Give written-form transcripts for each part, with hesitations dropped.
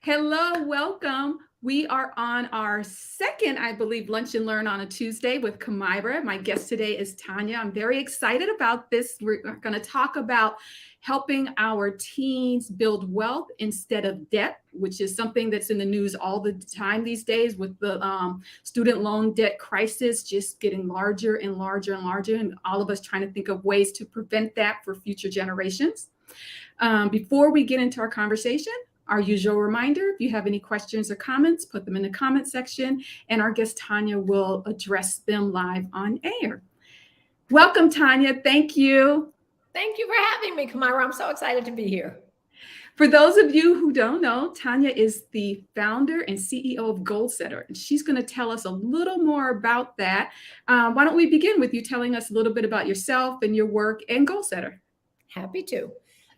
Hello, welcome. We are on our second, I believe, Lunch and Learn on a Tuesday with Kamira. My guest today is Tanya. I'm very excited about this. We're going to talk about helping our teens build wealth instead of debt, which is something that's in the news all the time these days with the student loan debt crisis just getting larger and larger and larger, and all of us trying to think of ways to prevent that for future generations. Before we get into our conversation, our usual reminder, if you have any questions or comments, put them in the comment section, and our guest Tanya will address them live on air. Welcome, Tanya. Thank you. Thank you for having me, Kamira. I'm so excited to be here. For those of you who don't know, Tanya is the founder and CEO of Goalsetter, and she's going to tell us a little more about that. Why don't we begin with you telling us a little bit about yourself and your work and Goalsetter? Happy to.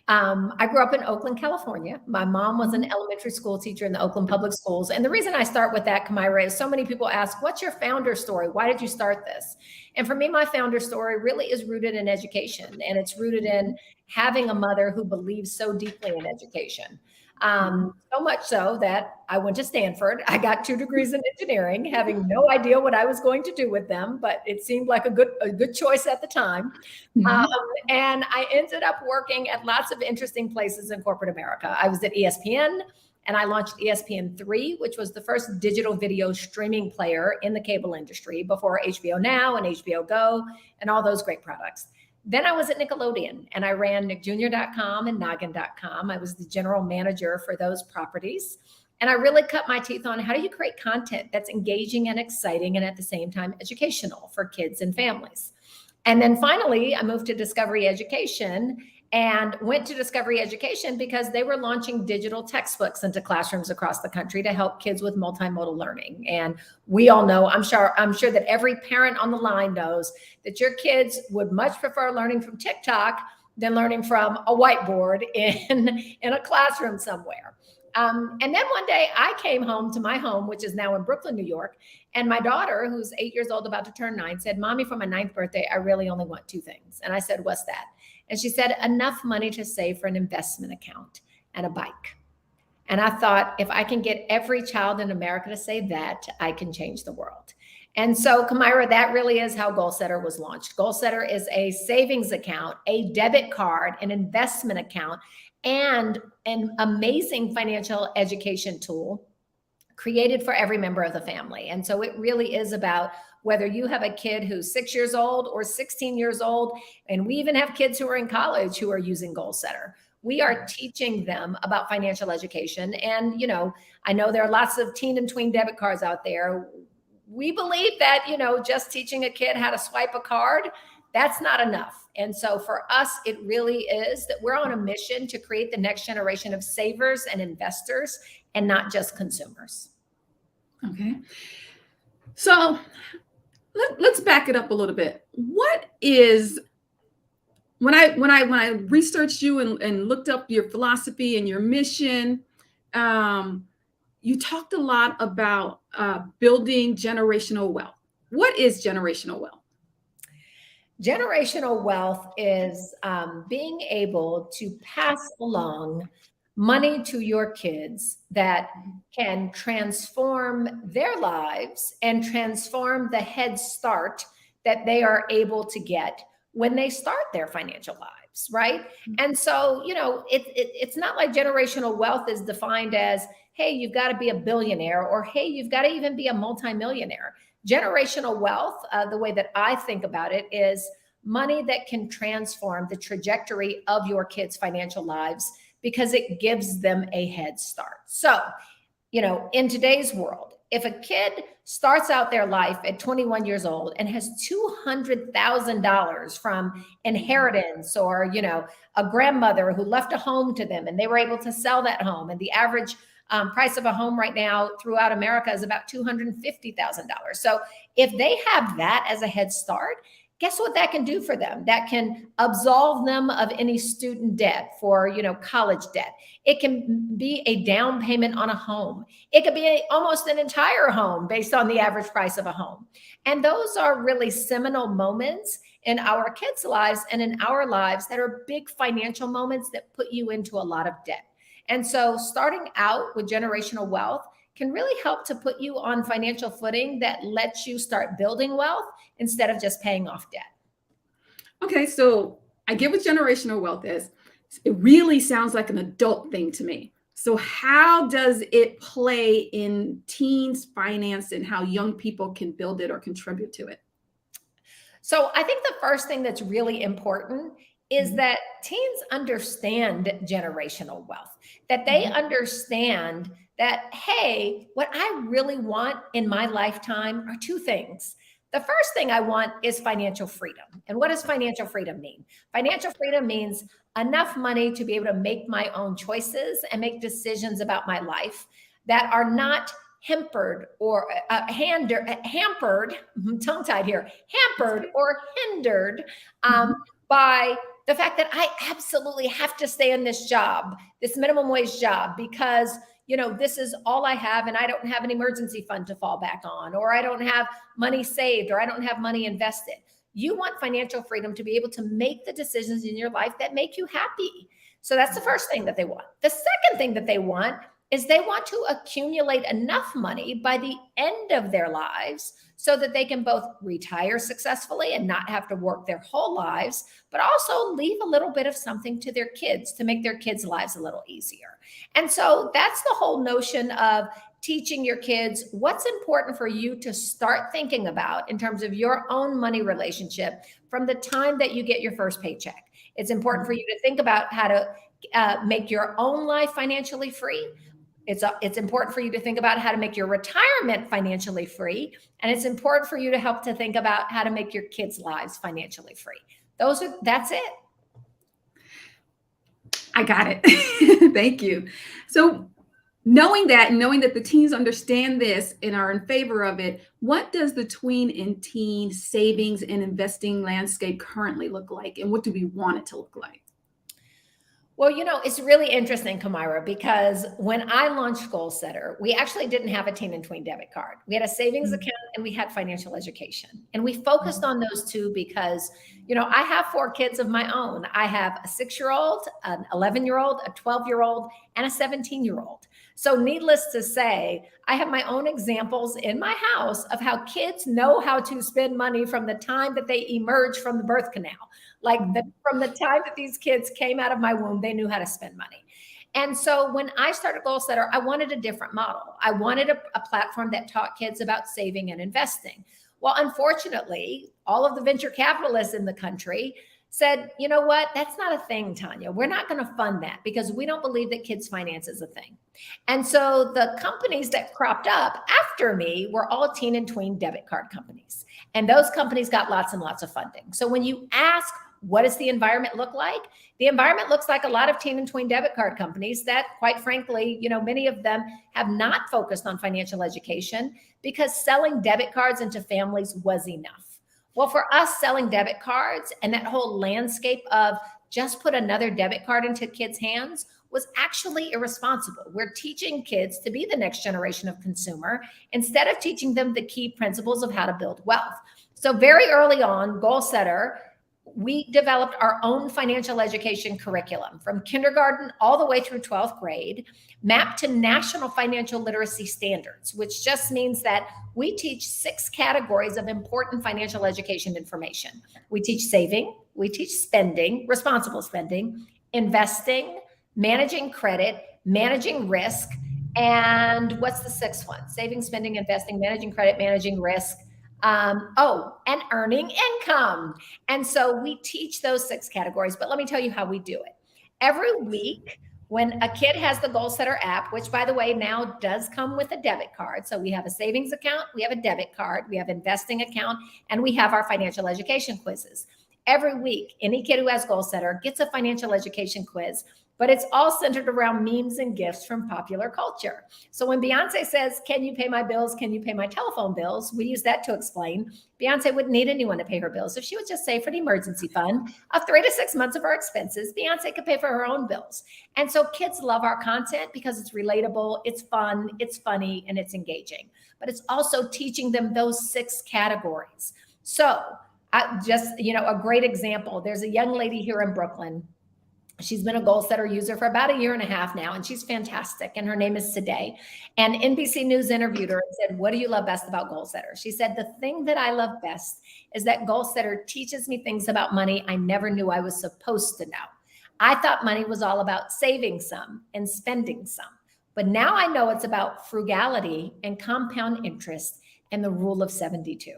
I grew up in Oakland, California. My mom was an elementary school teacher in the Oakland Public Schools. And the reason I start with that, Kamira, is so many people ask, what's your founder story? Why did you start this? And for me, my founder story really is rooted in education. And it's rooted in having a mother who believes so deeply in education. So much so that I went to Stanford. I got 2 degrees in engineering, having no idea what I was going to do with them, but it seemed like a good choice at the time. Mhm. And I ended up working at lots of interesting places in corporate America. I was at ESPN, and I launched ESPN3, which was the first digital video streaming player in the cable industry before HBO Now and HBO Go and all those great products. Then I was at Nickelodeon, and I ran nickjr.com and noggin.com. I was the general manager for those properties. And I really cut my teeth on how do you create content that's engaging and exciting and at the same time educational for kids and families. And then finally, I moved to Discovery Education and went to Discovery Education because they were launching digital textbooks into classrooms across the country to help kids with multimodal learning. And we all know, I'm sure that every parent on the line knows that your kids would much prefer learning from TikTok than learning from a whiteboard in a classroom somewhere. And then one day I came home to my home, which is now in Brooklyn, New York. And my daughter, who's 8 years old, about to turn 9, said, Mommy, for my 9th birthday, I really only want 2 things. And I said, what's that? And she said, enough money to save for an investment account and a bike. And I thought, if I can get every child in America to say that, I can change the world. And so, Kamira, that really is how Goalsetter was launched. Goalsetter is a savings account, a debit card, an investment account, and an amazing financial education tool created for every member of the family. And so it really is about whether you have a kid who's 6 years old or 16 years old, and we even have kids who are in college who are using Goalsetter. We are teaching them about financial education. And, I know there are lots of teen and tween debit cards out there. We believe that, just teaching a kid how to swipe a card, that's not enough. And so for us, it really is that we're on a mission to create the next generation of savers and investors and not just consumers. Okay. So let's back it up a little bit. What is when I researched you and looked up your philosophy and your mission, you talked a lot about building generational wealth. What is generational wealth? Generational wealth is being able to pass along money to your kids that can transform their lives and transform the head start that they are able to get when they start their financial lives, right? And so, it's not like generational wealth is defined as, hey, you've got to be a billionaire, or hey, you've got to even be a multimillionaire. Generational wealth, the way that I think about it, is money that can transform the trajectory of your kids' financial lives because it gives them a head start. So, in today's world, if a kid starts out their life at 21 years old and has $200,000 from inheritance or, a grandmother who left a home to them and they were able to sell that home, and the average price of a home right now throughout America is about $250,000. So if they have that as a head start, guess what that can do for them? That can absolve them of any student debt for, college debt. It can be a down payment on a home. It could be almost an entire home based on the average price of a home. And those are really seminal moments in our kids' lives and in our lives that are big financial moments that put you into a lot of debt. And so starting out with generational wealth can really help to put you on financial footing that lets you start building wealth instead of just paying off debt. Okay, so I get what generational wealth is. It really sounds like an adult thing to me. So, how does it play in teens' finance and how young people can build it or contribute to it? So I think the first thing that's really important is Mhm, that teens understand generational wealth, that they mhm, understand that, hey, what I really want in my lifetime are two things. The first thing I want is financial freedom. And what does financial freedom mean? Financial freedom means enough money to be able to make my own choices and make decisions about my life that are not hampered or hampered, tongue tied here, that's hampered okay. or hindered Mhm, by the fact that I absolutely have to stay in this job, this minimum wage job, because this is all I have and I don't have an emergency fund to fall back on, or I don't have money saved, or I don't have money invested. You want financial freedom to be able to make the decisions in your life that make you happy. So that's the first thing that they want. The second thing that they want is they want to accumulate enough money by the end of their lives so that they can both retire successfully and not have to work their whole lives, but also leave a little bit of something to their kids to make their kids' lives a little easier. And so that's the whole notion of teaching your kids what's important for you to start thinking about in terms of your own money relationship from the time that you get your first paycheck. It's important for mhm. you to think about how to make your own life financially free. It's important for you to think about how to make your retirement financially free. And it's important for you to help to think about how to make your kids' lives financially free. That's it. I got it. Thank you. So, knowing that the teens understand this and are in favor of it, what does the tween and teen savings and investing landscape currently look like? And what do we want it to look like? Well, it's really interesting, Kamira, because when I launched Goalsetter, we actually didn't have a teen and tween debit card. We had a savings Mhm, account and we had financial education. And we focused mhm, on those two because, I have four kids of my own. I have a 6-year-old, an 11-year-old, a 12-year-old, and a 17-year-old. So, needless to say, I have my own examples in my house of how kids know how to spend money from the time that they emerge from the birth canal. mhm, From the time that these kids came out of my womb, they knew how to spend money. And so when I started Goalsetter, I wanted a different model. I wanted a platform that taught kids about saving and investing. Well, unfortunately, all of the venture capitalists in the country said, you know what? That's not a thing, Tanya. We're not going to fund that because we don't believe that kids' finance is a thing. And so the companies that cropped up after me were all teen and tween debit card companies. And those companies got lots and lots of funding. So when you ask, what does the environment look like? The environment looks like a lot of teen and tween debit card companies that, quite frankly, many of them have not focused on financial education because selling debit cards into families was enough. Well, for us, selling debit cards and that whole landscape of just put another debit card into kids' hands was actually irresponsible. We're teaching kids to be the next generation of consumer instead of teaching them the key principles of how to build wealth. So very early on, Goalsetter, we developed our own financial education curriculum from kindergarten all the way through 12th grade, mapped to national financial literacy standards, which just means that we teach 6 categories of important financial education information. We teach saving, we teach spending, responsible spending, investing, managing credit, managing risk, and what's the 6th one? Saving, spending, investing, managing credit, managing risk. And earning income. And so we teach those 6 categories, but let me tell you how we do it. Every week, when a kid has the Goalsetter app, which by the way, now does come with a debit card. So we have a savings account, we have a debit card, we have investing account, and we have our financial education quizzes. Every week, any kid who has Goalsetter gets a financial education quiz, but it's all centered around memes and gifts from popular culture. So when Beyonce says, can you pay my bills? Can you pay my telephone bills? We use that to explain. Beyonce wouldn't need anyone to pay her bills. If she would just save for the emergency fund of 3 to 6 months of her expenses, Beyonce could pay for her own bills. And so kids love our content because it's relatable, it's fun, it's funny, and it's engaging. But it's also teaching them those 6 categories. So a great example, there's a young lady here in Brooklyn She's been a Goalsetter user for about 1.5 years now, and she's fantastic. And her name is Sade. And NBC News interviewed her and said, "What do you love best about Goalsetter?" She said, "The thing that I love best is that Goalsetter teaches me things about money I never knew I was supposed to know. I thought money was all about saving some and spending some. But now I know it's about frugality and compound interest and the rule of 72.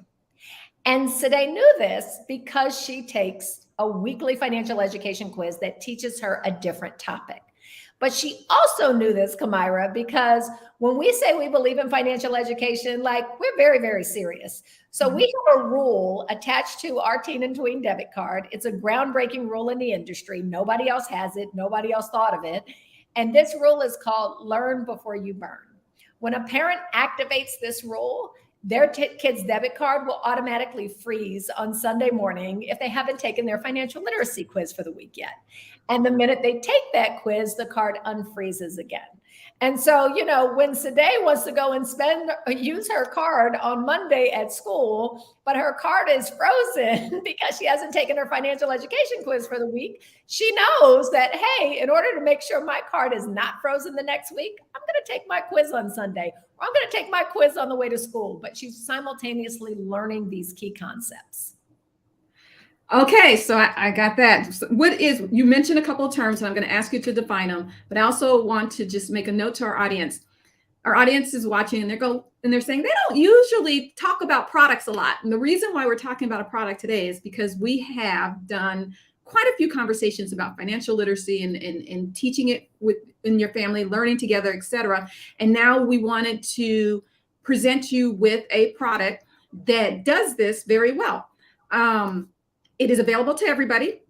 And Sade knew this because she takes a weekly financial education quiz that teaches her a different topic. But she also knew this, Kamira, because when we say we believe in financial education, like, we're very, very serious. So we have a rule attached to our teen and tween debit card. It's a groundbreaking rule in the industry. Nobody else has it. Nobody else thought of it. And this rule is called learn before you burn. When a parent activates this rule, their kid's debit card will automatically freeze on Sunday morning if they haven't taken their financial literacy quiz for the week yet. And the minute they take that quiz, the card unfreezes again. And so, you know, when Sade wants to go and use her card on Monday at school, but her card is frozen because she hasn't taken her financial education quiz for the week, she knows that, hey, in order to make sure my card is not frozen the next week, I'm going to take my quiz on Sunday, or I'm going to take my quiz on the way to school. But she's simultaneously learning these key concepts. Okay, so I got that. So you mentioned a couple of terms, and I'm going to ask you to define them, but I also want to just make a note to our audience. Our audience is watching, and they're saying they don't usually talk about products a lot. And the reason why we're talking about a product today is because we have done quite a few conversations about financial literacy and teaching it in your family, learning together, etc. And now we wanted to present you with a product that does this very well. It is available to everybody.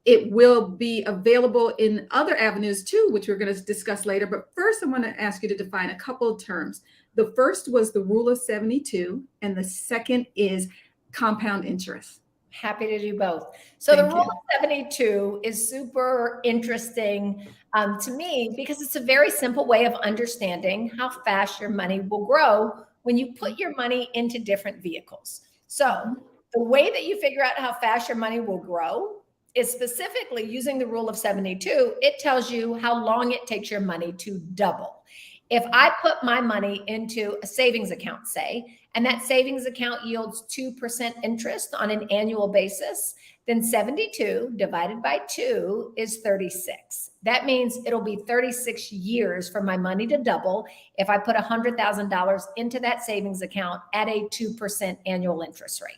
It will be available in other avenues too, which we're going to discuss later. But first, I want to ask you to define a couple of terms. The first was the rule of 72, and the second is compound interest. Happy to do both. So the rule of 72 is super interesting to me because it's a very simple way of understanding how fast your money will grow when you put your money into different vehicles. So the way that you figure out how fast your money will grow is specifically using the rule of 72. It tells you how long it takes your money to double. If I put my money into a savings account, say, and that savings account yields 2% interest on an annual basis, then 72 divided by 2 is 36. That means it'll be 36 years for my money to double if I put $100,000 into that savings account at a 2% annual interest rate.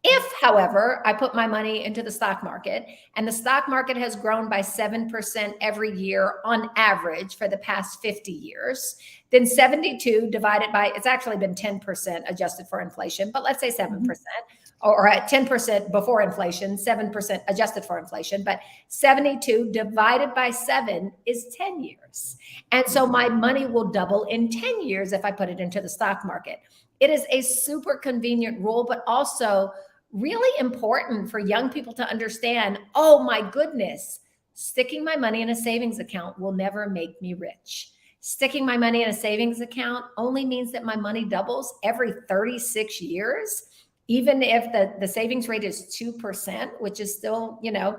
If, however, I put my money into the stock market and the stock market has grown by 7% every year on average for the past 50 years, then 72 divided by, it's actually been 10% adjusted for inflation, but let's say 7%, or at 10% before inflation, 7% adjusted for inflation, but 72 divided by 7 is 10 years. And so my money will double in 10 years if I put it into the stock market. It is a super convenient rule, but also really important for young people to understand, oh my goodness, sticking my money in a savings account will never make me rich. Sticking my money in a savings account only means that my money doubles every 36 years, even if the savings rate is 2%, which is still, you know,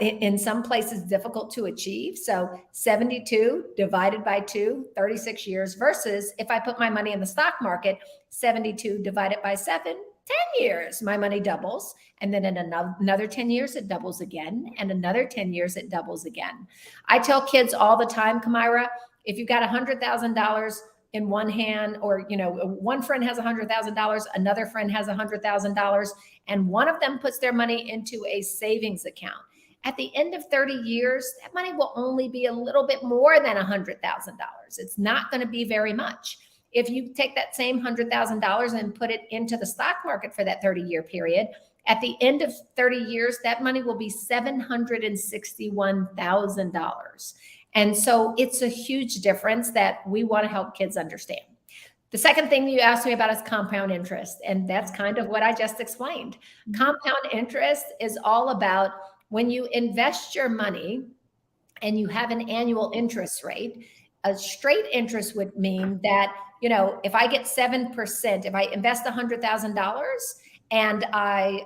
in some places difficult to achieve. So 72 divided by 2, 36 years, versus if I put my money in the stock market, 72 divided by 7, 10 years, my money doubles. And then in another 10 years, it doubles again. And another 10 years, it doubles again. I tell kids all the time, Kamira, if you've got $100,000 in one hand, or, you know, one friend has $100,000, another friend has $100,000, and one of them puts their money into a savings account. At the end of 30 years, that money will only be a little bit more than $100,000. It's not going to be very much. If you take that same $100,000 and put it into the stock market for that 30-year period, at the end of 30 years, that money will be $761,000. And so it's a huge difference that we want to help kids understand. The second thing you asked me about is compound interest. And that's kind of what I just explained. Compound interest is all about when you invest your money and you have an annual interest rate. A straight interest would mean that, you know, if I get 7%, if I invest $100,000 and I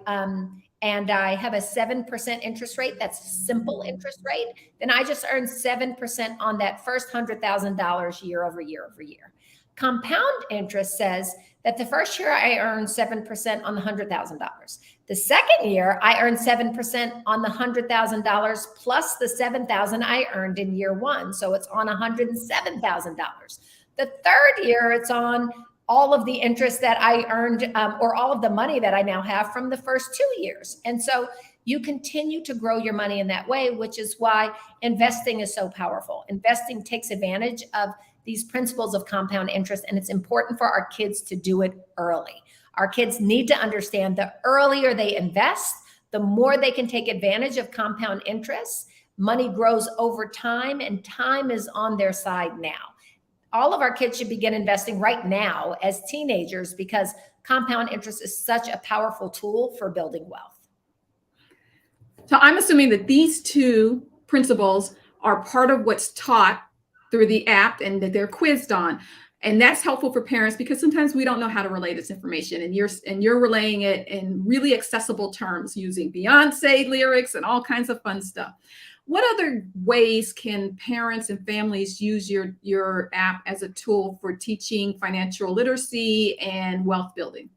and I have a 7% interest rate, that's simple interest rate, then I just earn 7% on that first $100,000 year over year over year. Compound interest says that the first year I earn 7% on the $100,000. The second year I earn 7% on the $100,000 plus the $7,000 I earned in year one. So it's on $107,000. The third year it's on all of the interest that I earned or all of the money that I now have from the first 2 years. And so you continue to grow your money in that way, which is why investing is so powerful. Investing takes advantage of these principles of compound interest, and it's important for our kids to do it early. Our kids need to understand the earlier they invest, the more they can take advantage of compound interest. Money grows over time, and time is on their side now. All of our kids should begin investing right now as teenagers because compound interest is such a powerful tool for building wealth. So I'm assuming that these two principles are part of what's taught through the app and that they're quizzed on. And that's helpful for parents because sometimes we don't know how to relay this information, and you're relaying it in really accessible terms using Beyonce lyrics and all kinds of fun stuff. What other ways can parents and families use your app as a tool for teaching financial literacy and wealth building?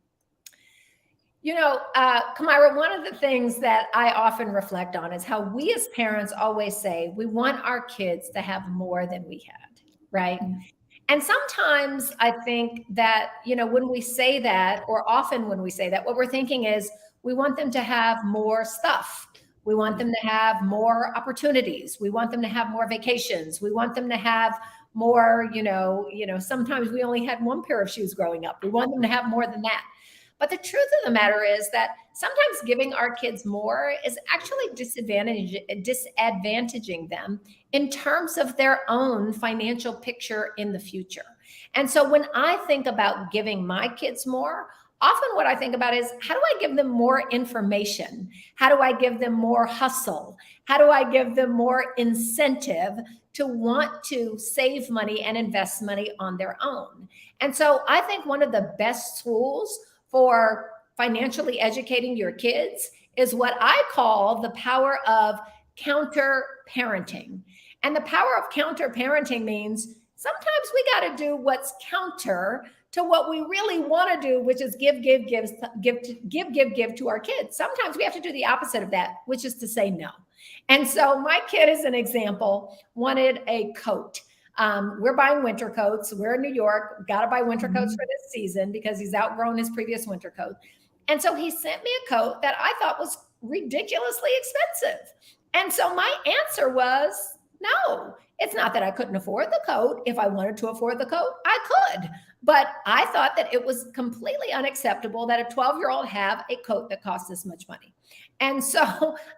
You know, Kamira, one of the things that I often reflect on is how we as parents always say we want our kids to have more than we had, right? Mm-hmm. And sometimes I think that, you know, when we say that, or often when we say that, what we're thinking is we want them to have more stuff. We want them to have more opportunities. We want them to have more vacations. We want them to have more, you know, sometimes we only had one pair of shoes growing up. We want them to have more than that. But the truth of the matter is that sometimes giving our kids more is actually disadvantaging them in terms of their own financial picture in the future. And so when I think about giving my kids more, often what I think about is how do I give them more information? How do I give them more hustle? How do I give them more incentive to want to save money and invest money on their own? And so I think one of the best tools for financially educating your kids is what I call the power of counter parenting. And the power of counter parenting means sometimes we got to do what's counter to what we really want to do, which is give to our kids. Sometimes we have to do the opposite of that, which is to say no. And so my kid, as an example, wanted a coat. We're buying winter coats. We're in New York. Got to buy winter coats for this season because he's outgrown his previous winter coat. And so he sent me a coat that I thought was ridiculously expensive. And so my answer was, no, it's not that I couldn't afford the coat. If I wanted to afford the coat, I could. But I thought that it was completely unacceptable that a 12-year-old have a coat that costs this much money. And so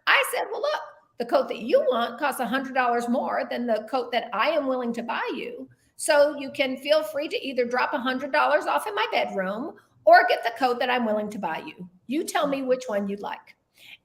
I said, well, look, the coat that you want costs $100 more than the coat that I am willing to buy you. So you can feel free to either drop $100 off in my bedroom or get the coat that I'm willing to buy you. You tell me which one you'd like.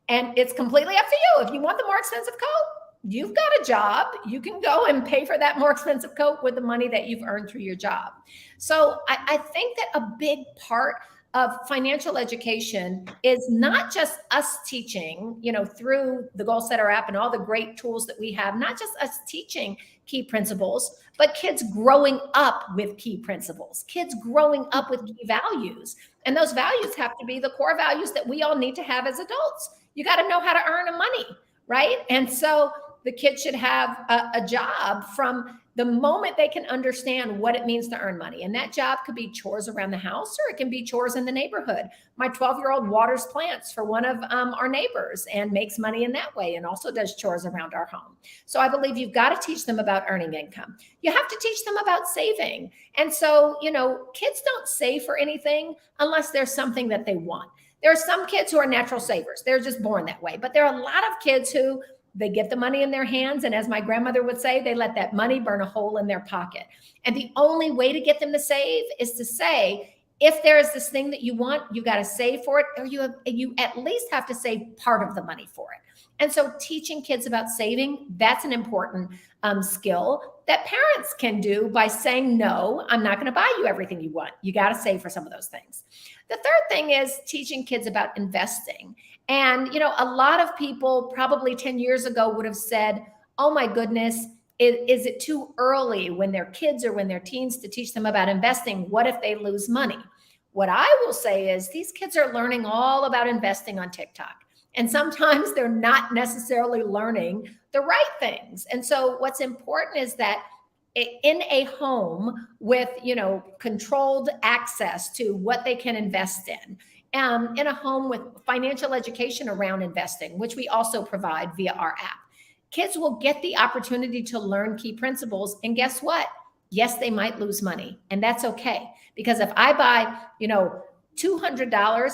And it's completely up to you. If you want the more expensive coat, you've got a job. You can go and pay for that more expensive coat with the money that you've earned through your job. So I think that a big part of financial education is not just us teaching, you know, through the Goalsetter app and all the great tools that we have, not just us teaching key principles, but kids growing up with key principles, kids growing up with key values. And those values have to be the core values that we all need to have as adults. You got to know how to earn money, right? And so the kids should have a job from the moment they can understand what it means to earn money. And that job could be chores around the house, or it can be chores in the neighborhood. My 12-year-old waters plants for one of our neighbors and makes money in that way, and also does chores around our home. So I believe you've got to teach them about earning income. You have to teach them about saving. And so, you know, kids don't save for anything unless there's something that they want. There are some kids who are natural savers. They're just born that way. But there are a lot of kids who they get the money in their hands. And as my grandmother would say, they let that money burn a hole in their pocket. And the only way to get them to save is to say, If there is this thing that you want, you got to save for it, or you at least have to save part of the money for it. And so teaching kids about saving, that's an important skill that parents can do by saying, no, I'm not going to buy you everything you want. You got to save for some of those things. The third thing is teaching kids about investing. And, a lot of people probably 10 years ago would have said, oh my goodness, is it too early when they're kids or when they're teens to teach them about investing? What if they lose money? What I will say is these kids are learning all about investing on TikTok. And sometimes they're not necessarily learning the right things. And so what's important is that in a home with, controlled access to what they can invest in a home with financial education around investing, which we also provide via our app, kids will get the opportunity to learn key principles. And guess what? Yes, they might lose money. And that's okay. Because if I buy, $200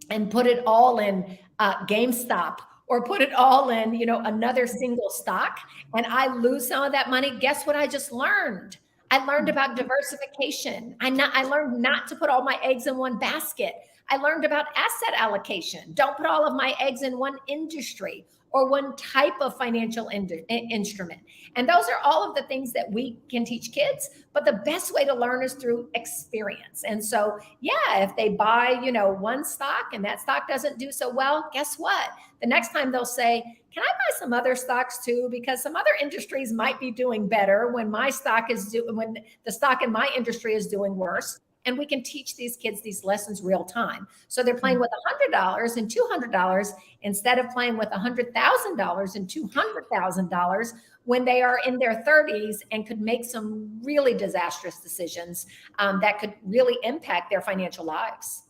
and put it all in GameStop or put it all in, another single stock, and I lose some of that money, guess what I just learned? I learned about diversification. I learned not to put all my eggs in one basket. I learned about asset allocation. Don't put all of my eggs in one industry or one type of financial instrument. And those are all of the things that we can teach kids, but the best way to learn is through experience. And so, yeah, if they buy, one stock and that stock doesn't do so well, guess what? The next time they'll say, can I buy some other stocks too? Because some other industries might be doing better when when the stock in my industry is doing worse. And we can teach these kids these lessons real time. So they're playing with $100 and $200 instead of playing with $100,000 and $200,000 when they are in their 30s and could make some really disastrous decisions that could really impact their financial lives.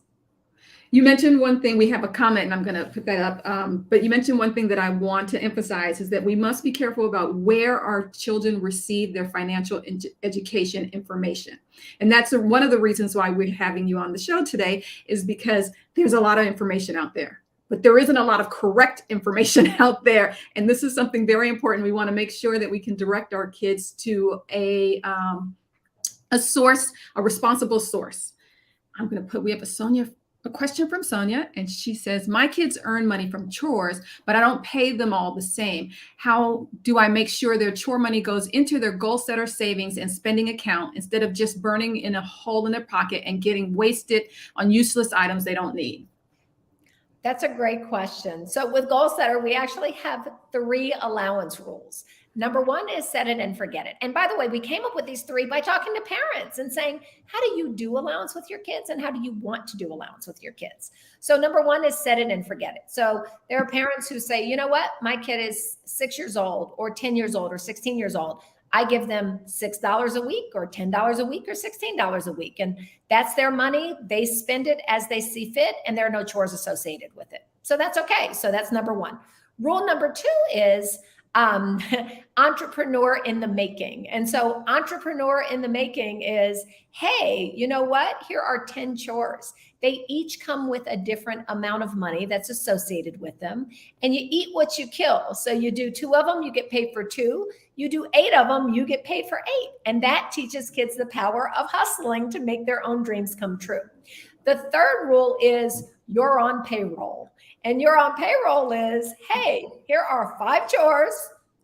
You mentioned one thing, we have a comment and I'm going to put that up, but you mentioned one thing that I want to emphasize is that we must be careful about where our children receive their financial education information. And that's one of the reasons why we're having you on the show today, is because there's a lot of information out there, but there isn't a lot of correct information out there. And this is something very important. We want to make sure that we can direct our kids to a source, a responsible source. We have a question from Sonia, and she says, my kids earn money from chores, but I don't pay them all the same. How do I make sure their chore money goes into their Goalsetter savings and spending account instead of just burning in a hole in their pocket and getting wasted on useless items they don't need? That's a great question. So with Goalsetter, we actually have 3 allowance rules. Number 1 is set it and forget it. And by the way, we came up with these 3 by talking to parents and saying, how do you do allowance with your kids and how do you want to do allowance with your kids? So number 1 is set it and forget it. So there are parents who say, you know what, my kid is 6 years old or 10 years old or 16 years old. I give them $6 a week or $10 a week or $16 a week. And that's their money. They spend it as they see fit and there are no chores associated with it. So that's okay. So that's number 1. Rule number 2 is entrepreneur in the making. And so entrepreneur in the making is, hey, you know what? Here are 10 chores. They each come with a different amount of money that's associated with them. And you eat what you kill. So you do 2 of them, you get paid for 2. You do 8 of them, you get paid for 8. And that teaches kids the power of hustling to make their own dreams come true. The third rule is you're on payroll. And you're on payroll is, hey, here are 5 chores.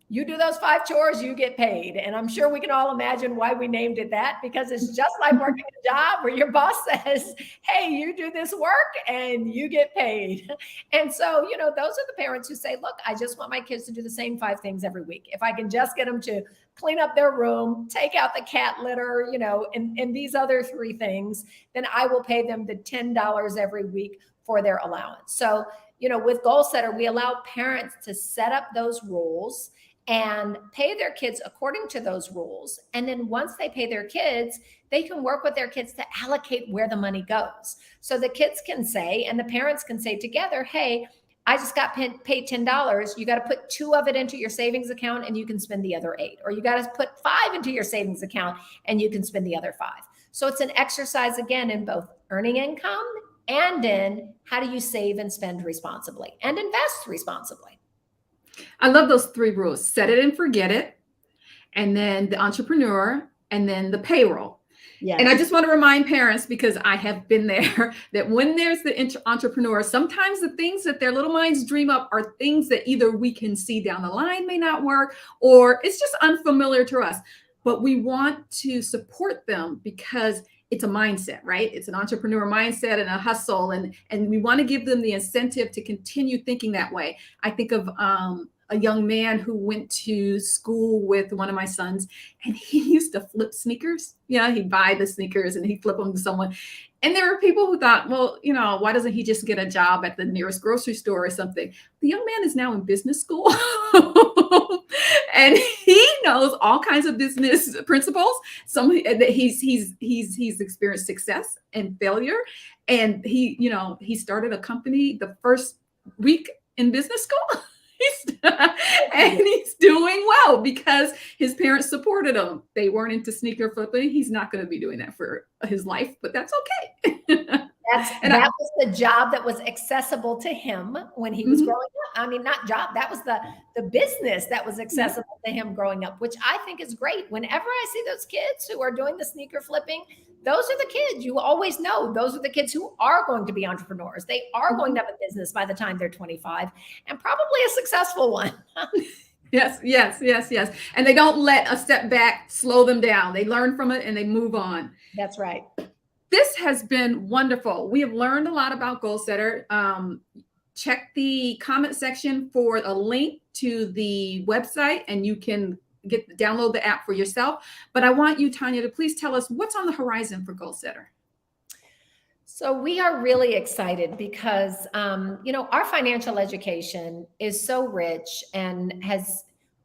You do those 5 chores, you get paid. And I'm sure we can all imagine why we named it that, because it's just like working a job where your boss says, hey, you do this work and you get paid. And so, those are the parents who say, look, I just want my kids to do the same 5 things every week. If I can just get them to clean up their room, take out the cat litter, and these other 3 things, then I will pay them the $10 every week for their allowance. So, with Goalsetter, we allow parents to set up those rules and pay their kids according to those rules. And then once they pay their kids, they can work with their kids to allocate where the money goes. So the kids can say, and the parents can say together, hey, I just got paid $10. You got to put 2 of it into your savings account and you can spend the other 8. Or you got to put 5 into your savings account and you can spend the other 5. So it's an exercise, again, in both earning income and in how do you save and spend responsibly and invest responsibly. I love those 3 rules: set it and forget it, and then the entrepreneur, and then the payroll. And I Yes. just want to remind parents, because I have been there, that when there's the entrepreneur, sometimes the things that their little minds dream up are things that either we can see down the line may not work, or it's just unfamiliar to us. But we want to support them because it's a mindset, right? It's an entrepreneur mindset and a hustle, and we want to give them the incentive to continue thinking that way. I think of a young man who went to school with one of my sons, and he used to flip sneakers. He'd buy the sneakers and he'd flip them to someone. And there were people who thought, well, why doesn't he just get a job at the nearest grocery store or something? The young man is now in business school. And he knows all kinds of business principles. He's experienced success and failure. And he started a company the first week in business school. And he's doing well because his parents supported him. They weren't into sneaker flipping. He's not going to be doing that for his life, but that's okay. That was the job that was accessible to him when he was growing up. I mean, not job, that was the business that was accessible to him growing up, which I think is great. Whenever I see those kids who are doing the sneaker flipping, those are the kids you always know. Those are the kids who are going to be entrepreneurs. They are going to have a business by the time they're 25, and probably a successful one. Yes. And they don't let a step back slow them down. They learn from it and they move on. That's right. This has been wonderful. We have learned a lot about Goalsetter. Check the comment section for a link to the website, and you can download the app for yourself. But I want you, Tanya, to please tell us what's on the horizon for Goalsetter. So we are really excited because, our financial education is so rich, and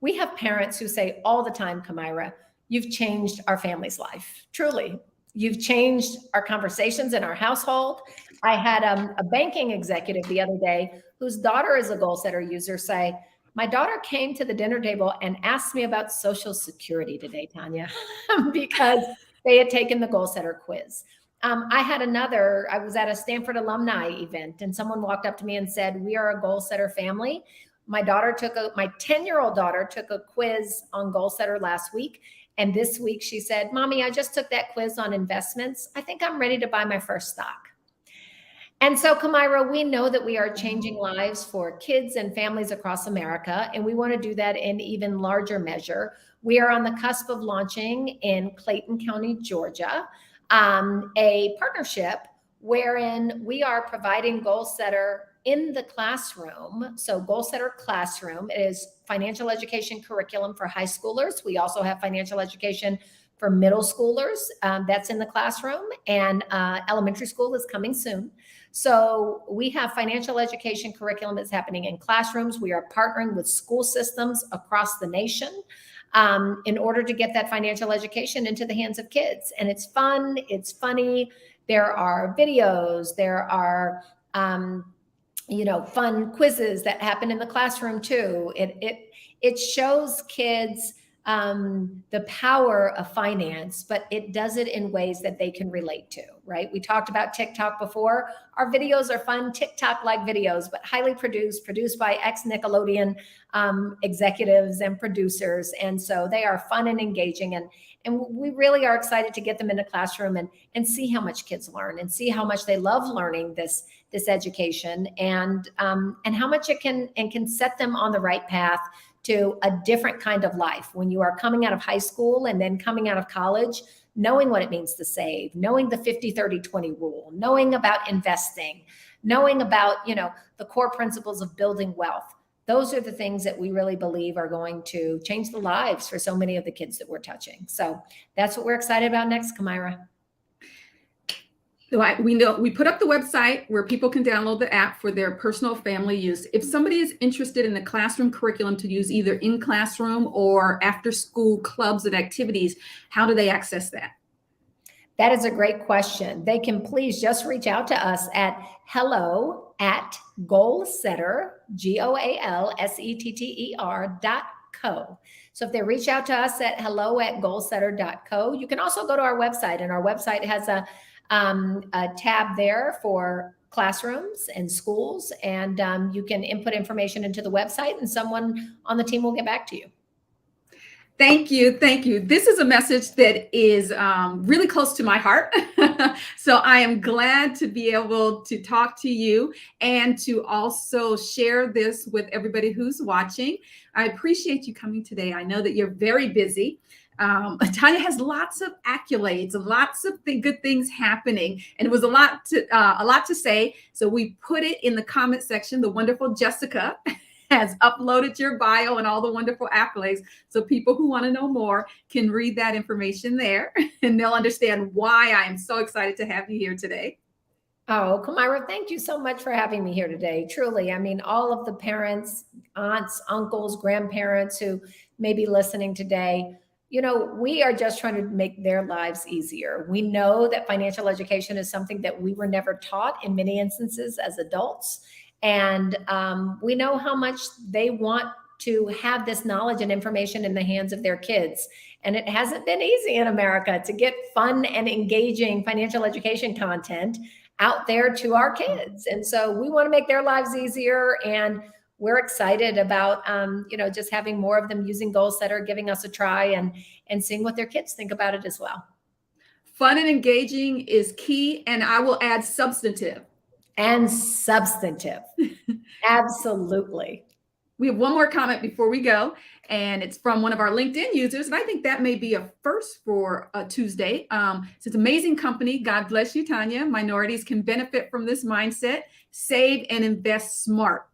we have parents who say all the time, Kamira, you've changed our family's life. Truly. You've changed our conversations in our household. I had a banking executive the other day whose daughter is a Goalsetter user say, my daughter came to the dinner table and asked me about Social Security today, Tanya, because they had taken the Goalsetter quiz. I was at a Stanford alumni event, and someone walked up to me and said, we are a Goalsetter family. My 10-year-old daughter took a quiz on Goalsetter last week. And this week she said, Mommy, I just took that quiz on investments. I think I'm ready to buy my first stock. And so, Kamira, we know that we are changing lives for kids and families across America, and we want to do that in even larger measure. We are on the cusp of launching in Clayton County, Georgia, a partnership wherein we are providing Goalsetter in the classroom. So Goalsetter Classroom is financial education curriculum for high schoolers. We also have financial education for middle schoolers. That's in the classroom, and elementary school is coming soon. So we have financial education curriculum that's happening in classrooms. We are partnering with school systems across the nation in order to get that financial education into the hands of kids. And it's fun, it's funny. There are videos, there are fun quizzes that happen in the classroom too. It shows kids the power of finance, but it does it in ways that they can relate to, right? We talked about TikTok before. Our videos are fun TikTok-like videos, but highly produced by ex-Nickelodeon executives and producers. And so they are fun and engaging. And we really are excited to get them in the classroom and see how much kids learn and see how much they love learning this education, and how much it can set them on the right path to a different kind of life when you are coming out of high school and then coming out of college, knowing what it means to save, knowing the 50-30-20 rule, knowing about investing, knowing about, the core principles of building wealth. Those are the things that we really believe are going to change the lives for so many of the kids that we're touching. So that's what we're excited about next, Kamira. So we put up the website where people can download the app for their personal family use. If somebody is interested in the classroom curriculum to use either in classroom or after school clubs and activities, how do they access that? That is a great question. They can please just reach out to us at hello@goalsetter, GOALSETTER.co. So if they reach out to us at hello@goalsetter.co, you can also go to our website, and our website has a tab there for classrooms and schools, and you can input information into the website, and someone on the team will get back to you. Thank you. Thank you. This is a message that is really close to my heart. So I am glad to be able to talk to you and to also share this with everybody who's watching. I appreciate you coming today. I know that you're very busy. Tanya has lots of accolades, lots of good things happening, and it was a lot to say. So we put it in the comment section. The wonderful Jessica has uploaded your bio and all the wonderful accolades. So people who want to know more can read that information there and they'll understand why I am so excited to have you here today. Oh, Kamira, thank you so much for having me here today. Truly, I mean, all of the parents, aunts, uncles, grandparents who may be listening today, we are just trying to make their lives easier. We know that financial education is something that we were never taught in many instances as adults. And we know how much they want to have this knowledge and information in the hands of their kids. And it hasn't been easy in America to get fun and engaging financial education content out there to our kids. And so we want to make their lives easier. And we're excited about, just having more of them using Goalsetter, giving us a try and seeing what their kids think about it as well. Fun and engaging is key. And I will add substantive. And substantive. Absolutely. We have one more comment before we go, and it's from one of our LinkedIn users. And I think that may be a first for a Tuesday. It's an amazing company. God bless you, Tanya. Minorities can benefit from this mindset. Save and invest smart.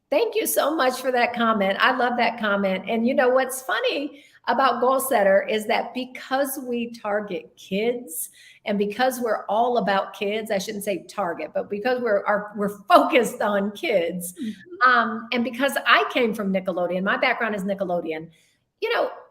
Thank you so much for that comment. I love that comment. And what's funny about Goalsetter is that because we target kids and because we're all about kids, I shouldn't say target, but because we're focused on kids, and because I came from Nickelodeon, my background is Nickelodeon.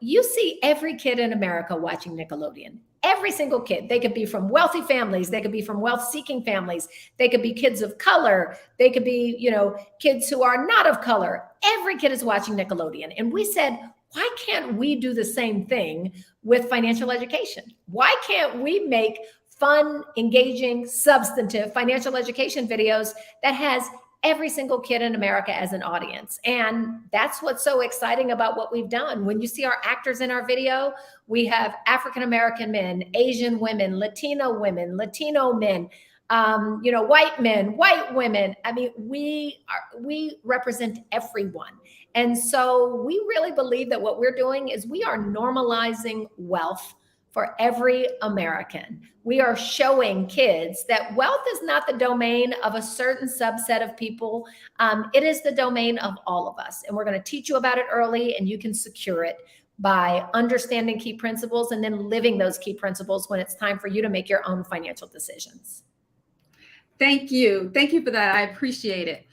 You see every kid in America watching Nickelodeon. Every single kid. They could be from wealthy families. They could be from wealth-seeking families. They could be kids of color. They could be, kids who are not of color. Every kid is watching Nickelodeon. And we said, why can't we do the same thing with financial education? Why can't we make fun, engaging, substantive financial education videos that has every single kid in America as an audience? And that's what's so exciting about what we've done. When you see our actors in our video, we have African-American men, Asian women, Latino men, white men, white women. I mean, we represent everyone. And so we really believe that what we're doing is we are normalizing wealth for every American. We are showing kids that wealth is not the domain of a certain subset of people. It is the domain of all of us. And we're going to teach you about it early, and you can secure it by understanding key principles and then living those key principles when it's time for you to make your own financial decisions. Thank you. Thank you for that. I appreciate it.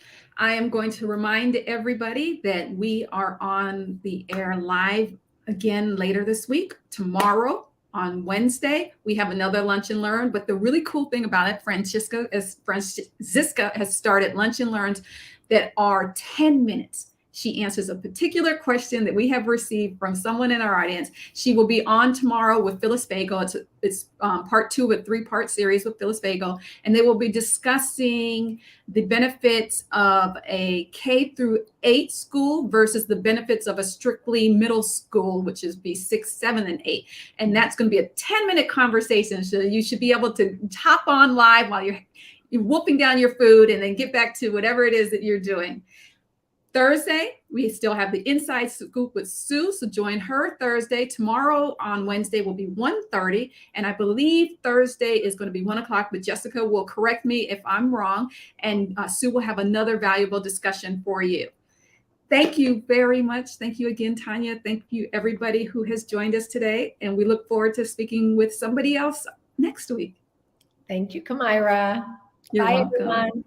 I am going to remind everybody that we are on the air live again later this week. Tomorrow on Wednesday, we have another Lunch and Learn. But the really cool thing about it, Francisca has started Lunch and Learns that are 10 minutes. She answers a particular question that we have received from someone in our audience. She will be on tomorrow with Phyllis Fagel. It's part 2 of a 3-part series with Phyllis Fagel, and they will be discussing the benefits of a K-8 school versus the benefits of a strictly middle school, which is be 6, 7, and 8. And that's going to be a 10-minute conversation. So you should be able to hop on live while you're wolfing down your food and then get back to whatever it is that you're doing. Thursday, we still have the Inside Scoop with Sue, so join her Thursday. Tomorrow on Wednesday will be 1:30, and I believe Thursday is going to be 1 o'clock, but Jessica will correct me if I'm wrong, and Sue will have another valuable discussion for you. Thank you very much. Thank you again, Tanya. Thank you, everybody who has joined us today, and we look forward to speaking with somebody else next week. Thank you, Kamira. You're Bye, welcome. everyone.